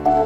Nouvelle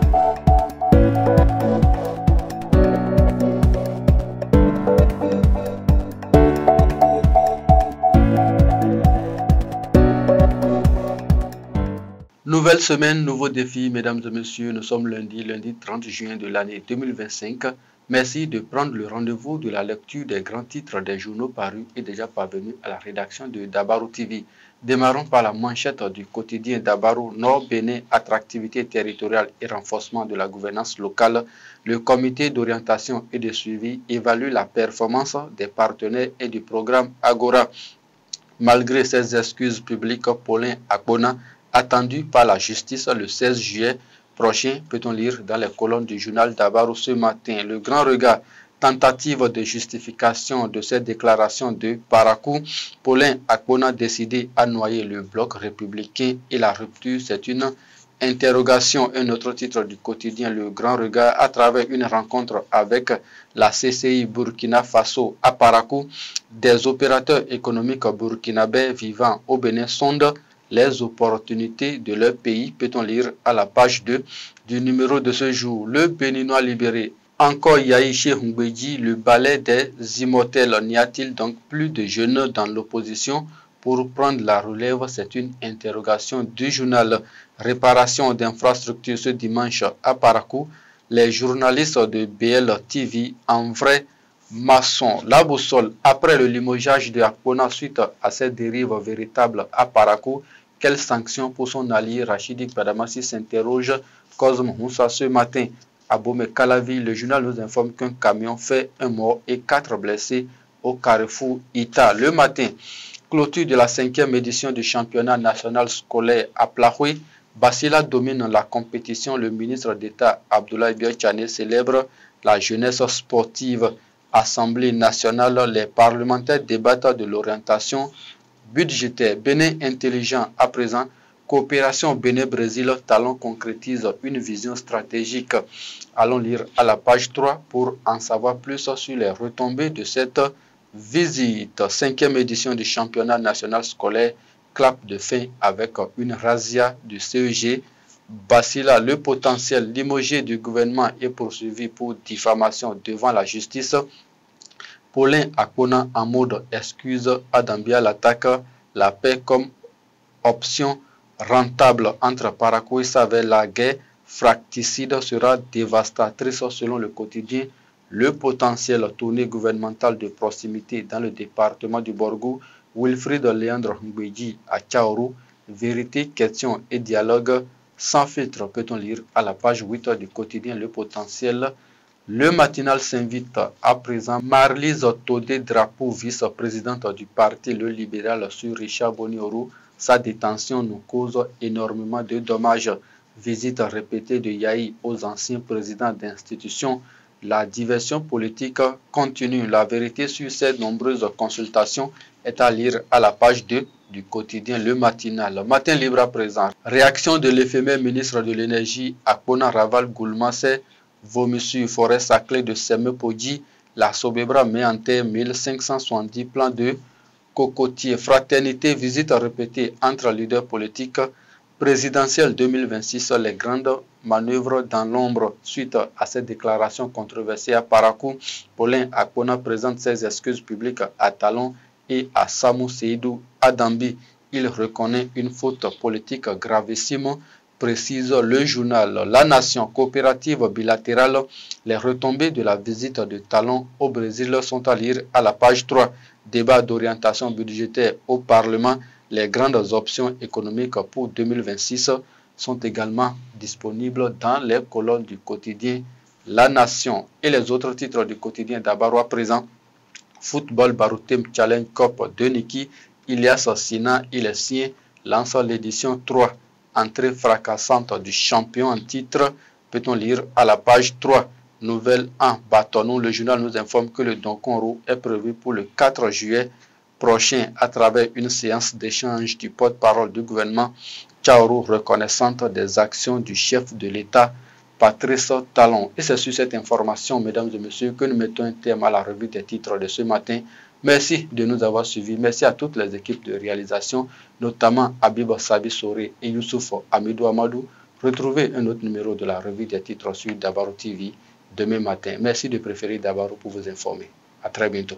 semaine, nouveaux défis, mesdames et messieurs. Nous sommes lundi 30 juin de l'année 2025. Merci de prendre le rendez-vous de la lecture des grands titres des journaux parus et déjà parvenus à la rédaction de Dabarou TV. Démarrons par la manchette du quotidien Dabarou, Nord Bénin, attractivité territoriale et renforcement de la gouvernance locale. Le comité d'orientation et de suivi évalue la performance des partenaires et du programme Agora. Malgré ses excuses publiques, Paulin Akpona attendu par la justice le 16 juillet prochain, peut-on lire dans les colonnes du journal Dabarou ce matin. Le grand regard, tentative de justification de cette déclaration de Parakou. Paulin Akpona décidé à noyer le bloc républicain et la rupture, c'est une interrogation. Un autre titre du quotidien Le Grand Regard à travers une rencontre avec la CCI Burkina Faso à Parakou. Des opérateurs économiques burkinabés vivant au Bénin sondent les opportunités de leur pays, peut-on lire à la page 2 du numéro de ce jour. Le Béninois libéré. Encore Yaïché Humbedji, le balai des immortels. N'y a-t-il donc plus de jeunes dans l'opposition pour prendre la relève? C'est une interrogation du journal. Réparation d'infrastructures ce dimanche à Parakou. Les journalistes de BL TV en vrai maçon. La boussole, après le limogeage de Akpona suite à cette dérive véritable à Parakou, quelles sanctions pour son allié Rachidi Badamassi s'interroge Cosme Moussa ce matin. À Bomé-Calavi, le journal nous informe qu'un camion fait un mort et 4 blessés au carrefour Ita. Le matin, clôture de la 5e édition du championnat national scolaire à Plahoui. Bassila domine la compétition. Le ministre d'État Abdoulaye Biachane célèbre la jeunesse sportive. Assemblée nationale, les parlementaires débattent de l'orientation budgétaire. Bénin intelligent à présent. Coopération Bénin-Brésil, Talon concrétise une vision stratégique. Allons lire à la page 3 pour en savoir plus sur les retombées de cette visite. 5e édition du championnat national scolaire, clap de fin avec une razzia du CEG. Bassila, le potentiel limogé du gouvernement est poursuivi pour diffamation devant la justice. Paulin Akpona en mode excuse, Adambia l'attaque la paix comme option rentable entre Parakou et Save. La guerre fracticide sera dévastatrice selon le quotidien. Le potentiel tournée gouvernementale de proximité dans le département du Borgou. Wilfried Léandre Mbedji à Tchaourou. Vérité, question et dialogue sans filtre, peut-on lire à la page 8 du quotidien Le Potentiel. Le matinal s'invite à présent. Marlise Todé Drapeau, vice-présidente du parti Le Libéral sur Richard Boniorou. Sa détention nous cause énormément de dommages. Visite répétée de Yahi aux anciens présidents d'institutions. La diversion politique continue. La vérité sur ces nombreuses consultations est à lire à la page 2 du quotidien Le Matinal. Matin libre à présent. Réaction de l'éphémère ministre de l'Énergie Akpona Raval Goulmassé. Vomissure forêt saclée de Semepodji. La Sobebra met en terre 1570 plans de cocotiers. Fraternité, visite répétée entre leaders politiques. Présidentielle 2026, les grandes manœuvres dans l'ombre. Suite à cette déclaration controversée à Parakou, Paulin Akpona présente ses excuses publiques à Talon et à Samou Seydou Adambi. Il reconnaît une faute politique gravissime, précise le journal. La Nation, coopérative bilatérale, les retombées de la visite de Talon au Brésil sont à lire à la page 3. Débat d'orientation budgétaire au Parlement. Les grandes options économiques pour 2026 sont également disponibles dans les colonnes du quotidien La Nation. Et les autres titres du quotidien Dabarou à présent. Football Baroutem Challenge Cup de Niki. Ilias Sina et les siens lancent l'édition 3. Entrée fracassante du champion en titre. Peut-on lire à la page 3. Nouvelle 1. Bâtonnou. Le journal nous informe que le Donkonrou est prévu pour le 4 juillet prochain à travers une séance d'échange du porte-parole du gouvernement Tchaourou reconnaissante des actions du chef de l'État Patrice Talon. Et c'est sur cette information, mesdames et messieurs, que nous mettons un terme à la revue des titres de ce matin. Merci de nous avoir suivis. Merci à toutes les équipes de réalisation, notamment Habib Sabi Soré et Youssouf Amidou Amadou. Retrouvez un autre numéro de la revue des titres sur Dabaro TV demain matin. Merci de préférer Dabaro pour vous informer. À très bientôt.